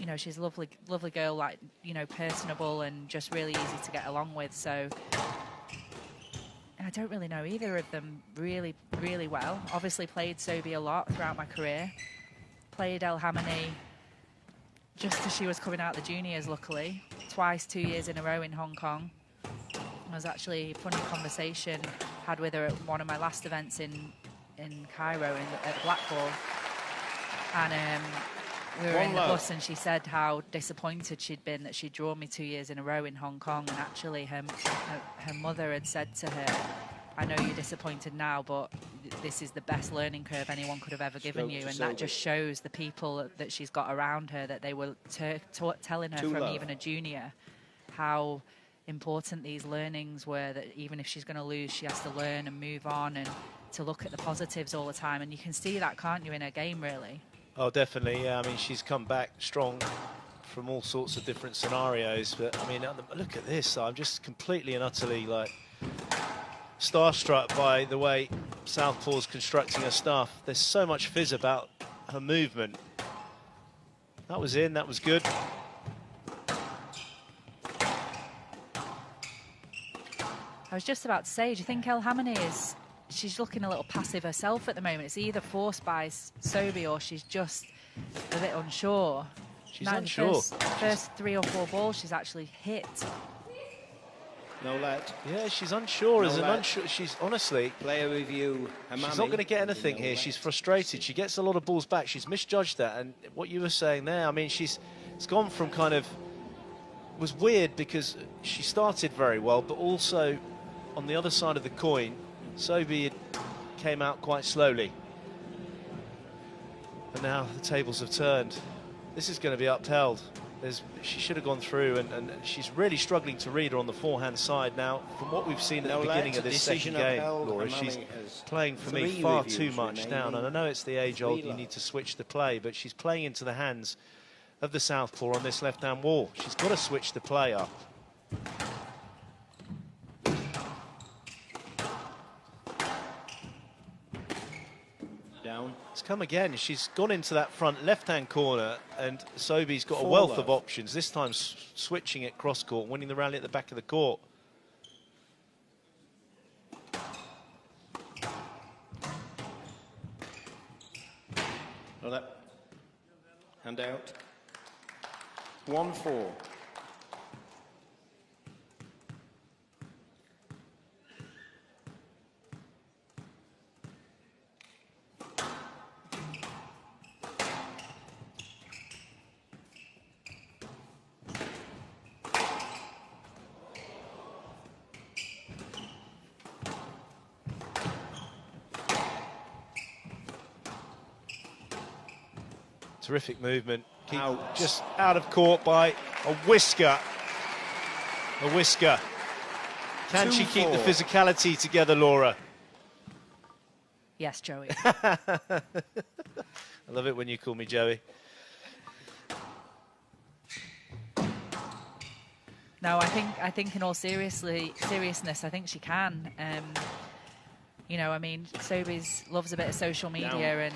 you know, she's a lovely, lovely girl, like, you know, personable and just really easy to get along with. So I don't really know either of them really, really well. Obviously played Sobhy a lot throughout my career. Played Hammamy just as she was coming out the juniors, luckily. Twice, 2 years in a row in Hong Kong. I was actually a funny conversation had with her at one of my last events in Cairo at the Blackball. And we were in the bus and she said how disappointed she'd been that she'd drawn me 2 years in a row in Hong Kong. And actually her mother had said to her, I know you're disappointed now, but this is the best learning curve anyone could have ever given you. And that just shows the people that she's got around her, that they were telling her from even a junior how important these learnings were, that even if she's going to lose, she has to learn and move on and to look at the positives all the time. And you can see that, can't you, in her game, really? Oh, definitely. Yeah, I mean, she's come back strong from all sorts of different scenarios. But, I mean, look at this. I'm just completely and utterly, like, starstruck by the way Southpaw's constructing her stuff. There's so much fizz about her movement. That was in, that was good. I was just about to say, do you think Hammamy she's looking a little passive herself at the moment? It's either forced by Sobhy or she's just a bit unsure. She's unsure. First 3 or 4 balls she's actually hit. No let. Yeah, she's unsure. She's honestly. Player review. Hammamy. She's not going to get anything here. She's frustrated. She gets a lot of balls back. She's misjudged that. And what you were saying there, I mean, it's gone from kind of. It was weird because she started very well, but also on the other side of the coin, Sobhy came out quite slowly. And now the tables have turned. This is going to be upheld. She should have gone through, and she's really struggling to read her on the forehand side. Now, from what we've seen at the beginning of this second game, Laura, she's playing, for me, far too much down. And I know it's the age-old, you need to switch the play, but she's playing into the hands of the Southpaw on this left-hand wall. She's got to switch the play up. Down. It's come again. She's gone into that front left-hand corner, and Sobhy's got a wealth of options. This time switching it cross-court, winning the rally at the back of the court. Well, that hand out. 1-4. Terrific movement. Just out of court by a whisker. A whisker. Can she keep the physicality together, Laura? Yes, Joey. I love it when you call me Joey. No, I think in all seriousness, I think she can. You know, I mean, Sobhy loves a bit of social media, and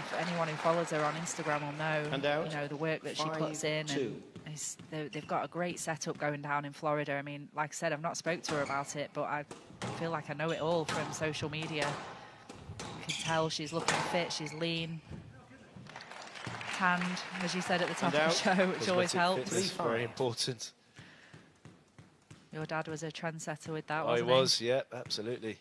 if anyone who follows her on Instagram will know, you know, the work that she puts in. And they've got a great setup going down in Florida. I mean, like I said, I've not spoke to her about it, but I feel like I know it all from social media. You can tell she's looking fit, she's lean. Tanned, as you said at the top of the show, which always helps. It's very important. Your dad was a trendsetter with that, wasn't he? He was, yeah, absolutely.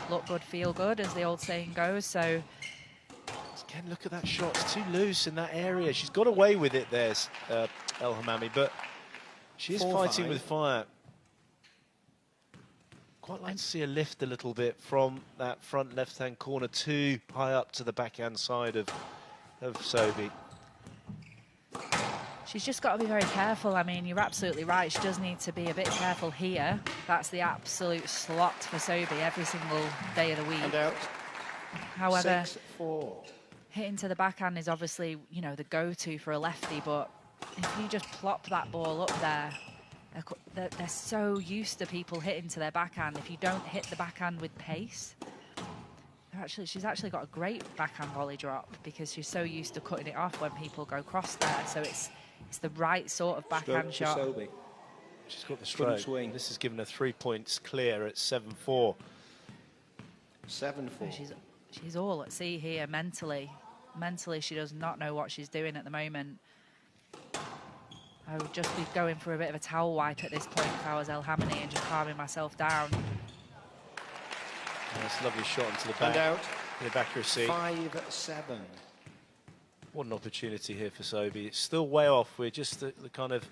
Look good, feel good, as the old saying goes. So again, look at that shot. It's too loose in that area. She's got away with it there, Hammamy, but she is fighting with fire. Quite like to see her lift a little bit from that front left-hand corner too high up to the backhand side of Sobhy. She's just got to be very careful. I mean, you're absolutely right. She does need to be a bit careful here. That's the absolute slot for Sobhy every single day of the week. And out. However, 6-4. Hitting to the backhand is obviously, you know, the go-to for a lefty, but if you just plop that ball up there, they're so used to people hitting to their backhand. If you don't hit the backhand with pace, they're She's actually got a great backhand volley drop because she's so used to cutting it off when people go cross there. So it's the right sort of backhand shot. Sobhy. She's got the stroke. Swing. This has given her 3 points clear at 7-4. 7-4. She's all at sea here mentally. Mentally, she does not know what she's doing at the moment. I would just be going for a bit of a towel wipe at this point if I was Hammamy and just calming myself down. That's a lovely shot into the back. And out. With accuracy. 5-7. What an opportunity here for Sobhy. It's still way off. We're just the kind of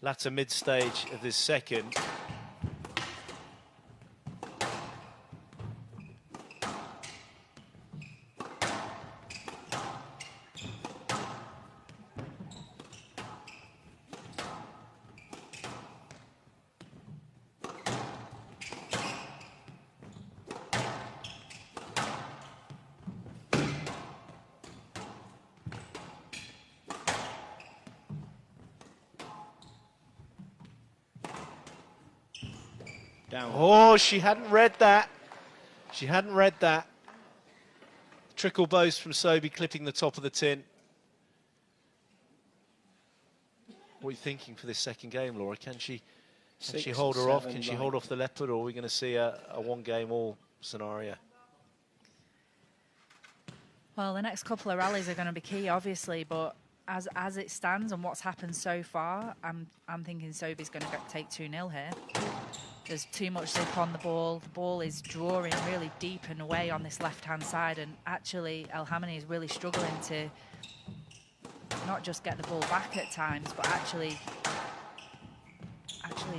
latter mid-stage of this second. Down. Oh, she hadn't read that. She hadn't read that. Trickle boast from Sobhy clipping the top of the tin. What are you thinking for this second game, Laura? Can she hold her off? Can she hold off the leopard, or are we going to see a one-game-all scenario? Well, the next couple of rallies are going to be key, obviously, but as it stands and what's happened so far, I'm thinking Sobhy's going to take 2-0 here. There's too much zip on the ball. The ball is drawing really deep and away on this left-hand side, and actually Hammamy is really struggling to not just get the ball back at times, but actually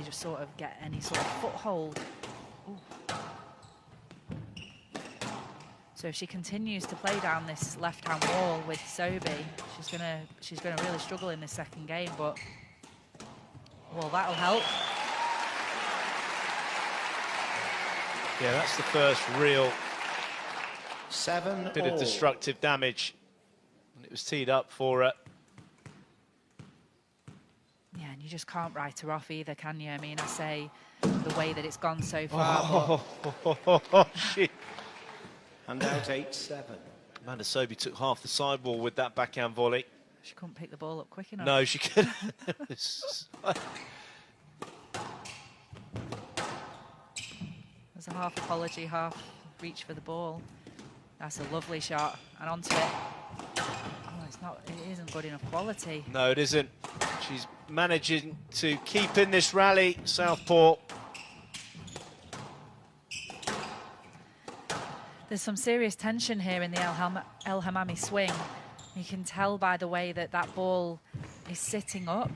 just sort of get any sort of foothold. Ooh. So if she continues to play down this left-hand wall with Sobhy, she's gonna really struggle in this second game. But well, that'll help. Yeah, that's the first real 7-all. bit of destructive damage. And it was teed up for her. Yeah, and you just can't write her off either, can you? I mean, I say the way that it's gone so far. Shit. And out 8-7. Amanda Sobhy took half the sidewall with that backhand volley. She couldn't pick the ball up quick enough. No, she couldn't. There's a half apology, half reach for the ball. That's a lovely shot, and onto it. Oh, it isn't good enough quality. No, it isn't. She's managing to keep in this rally, Southport. There's some serious tension here in the El Hammamy swing. You can tell by the way that ball is sitting up.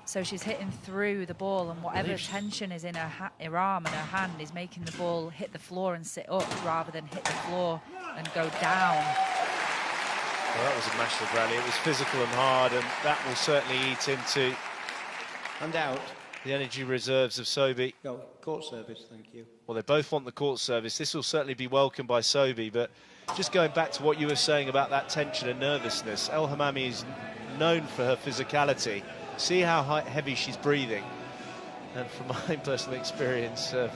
So she's hitting through the ball, and whatever tension is in her arm and her hand is making the ball hit the floor and sit up rather than hit the floor and go down. Well, that was a massive rally. It was physical and hard, and that will certainly eat into And out. the energy reserves of Sobhy. Go, court service, thank you. Well, they both want the court service. This will certainly be welcomed by Sobhy, but just going back to what you were saying about that tension and nervousness, El Hammamy is known for her physicality. See how heavy she's breathing. And from my personal experience of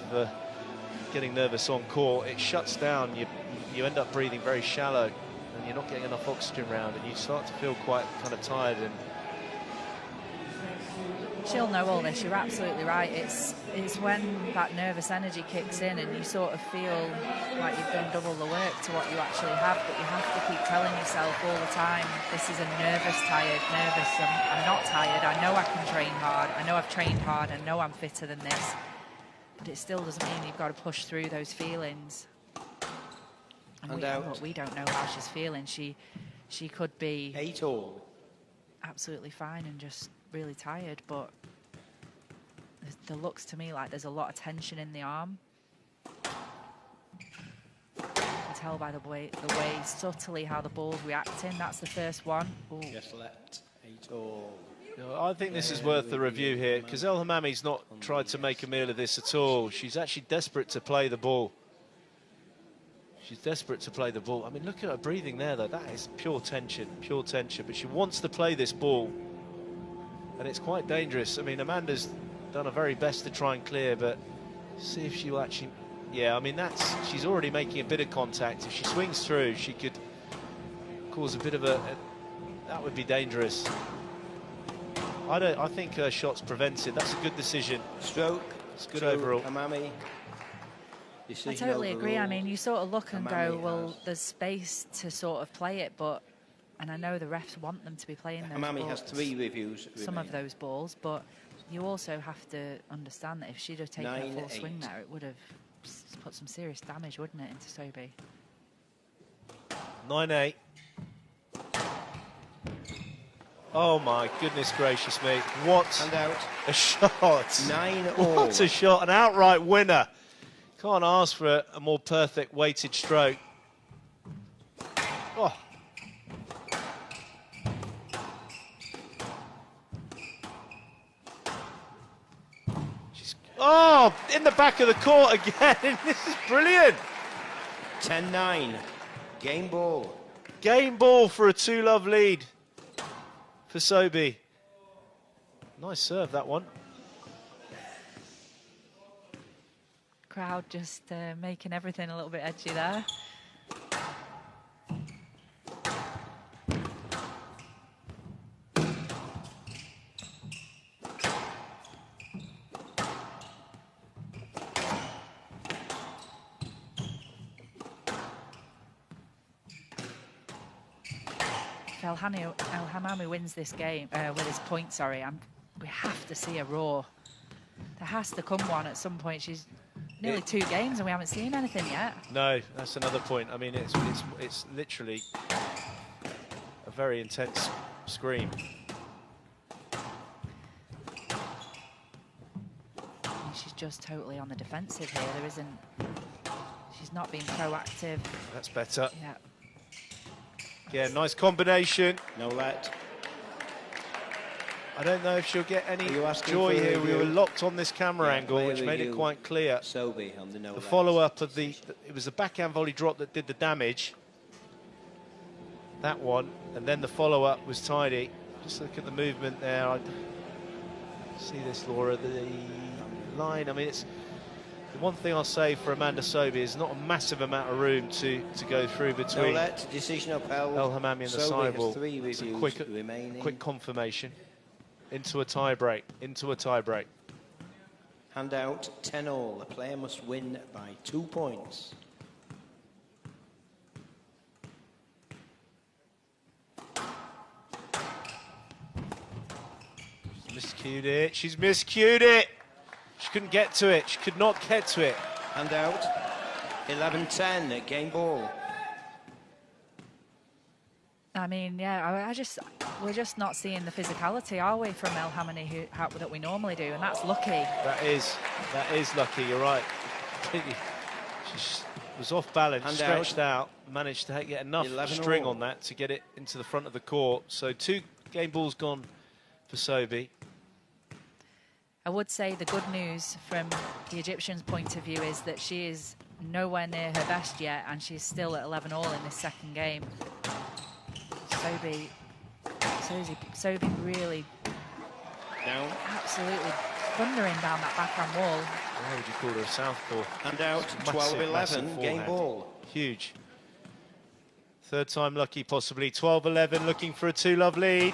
getting nervous on court, it shuts down. You end up breathing very shallow, and you're not getting enough oxygen around, and you start to feel quite kind of tired. And she'll know all this. You're absolutely right. It's when that nervous energy kicks in and you sort of feel like you've done double the work to what you actually have, but you have to keep telling yourself all the time, this is a nervous. I'm not tired. I know I can train hard. I know I've trained hard. I know I'm fitter than this. But it still doesn't mean you've got to push through those feelings. And we don't know how she's feeling. She could be 8-all. absolutely fine and just really tired, but there looks to me like there's a lot of tension in the arm. You can tell by the way subtly how the ball's reacting. That's the first one. Ooh. Just left. 8-all. I think this is worth the review here, because El Hammamy's not tried to make a meal of this at all. She's actually desperate to play the ball. She's desperate to play the ball. I mean, look at her breathing there, though. That is pure tension. But she wants to play this ball, and it's quite dangerous. I mean, Amanda's done her very best to try and clear, but see if she will actually... Yeah, I mean, she's already making a bit of contact. If she swings through, she could cause a bit of that would be dangerous. I think her shot's prevented. That's a good decision. Stroke. It's good overall. Hammamy. I totally agree. I mean, you sort of look and go, well, there's space to sort of play it, and I know the refs want them to be playing those Hammamy balls, has 3 reviews. some of those balls, but you also have to understand that if she'd have taken a full swing there, it would have put some serious damage, wouldn't it, into Sobhy? 9-8. Oh my goodness gracious me! What a shot! 9-all. What a shot! An outright winner. Can't ask for a more perfect weighted stroke. Oh. Oh, in the back of the court again. This is brilliant. 10-9. Game ball. Game ball for a 2-love lead for Sobhy. Nice serve, that one. Crowd just making everything a little bit edgy there. If Hammamy wins this game with his point, we have to see a roar. There has to come one at some point. She's nearly 2 games and we haven't seen anything yet. No, that's another point. I mean, it's literally a very intense scream. She's just totally on the defensive here. She's not being proactive. That's better. Yeah. Yeah, nice combination. No let. I don't know if she'll get any joy here. We were locked on this camera angle, which made it quite clear. Sobhy on the no the follow-up of it was a backhand volley drop that did the damage. That one, and then the follow-up was tidy. Just look at the movement there. I see this, Laura. The line. I mean, it's the one thing I'll say for Amanda Sobhy is not a massive amount of room to go through between decision upheld. El Hammamy and the sidewall. It's a remaining. quick confirmation into a tie break. Into a tie break. Hand out 10-all. The player must win by 2 points. Miscued it. She's miscued it. She couldn't get to it. She could not get to it. Hand out 11-10. Game ball. I mean, yeah, we're just not seeing the physicality, are we, from El Hammamy that we normally do, and that's lucky. That is lucky. You're right. She was off balance, stretched out, managed to get enough string on that to get it into the front of the court. So 2 game balls gone for Sobhy. I would say the good news from the Egyptians' point of view is that she is nowhere near her best yet, and she's still at 11-all in this second game. Sobhy really absolutely thundering down that backhand wall. Why would you call her a southpaw? And out 12-11, game ball. Huge. Third time lucky, possibly. 12-11, looking for a 2-love lead.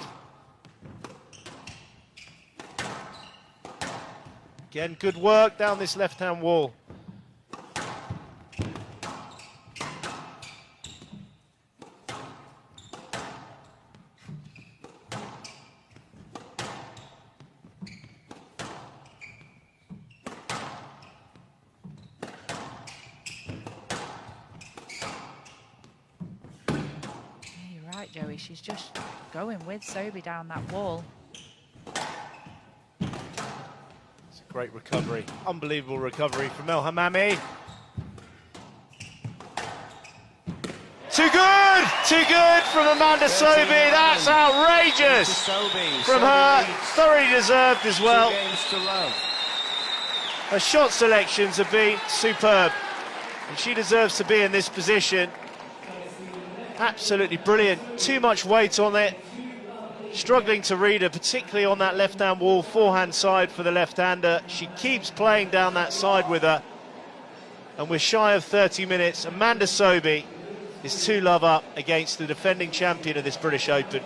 Again, good work down this left-hand wall. Joey, she's just going with Sobhy down that wall. It's a great recovery, unbelievable recovery from El Hammamy. Too good from Amanda Sobhy. That's outrageous from her. Thoroughly deserved as well. Her shot selections have been superb, and she deserves to be in this position. Absolutely brilliant. Too much weight on it. Struggling to read her, particularly on that left-hand wall, forehand side for the left-hander. She keeps playing down that side with her. and we're shy of 30 minutes. Amanda Sobhy is 2-love up against the defending champion of this British Open.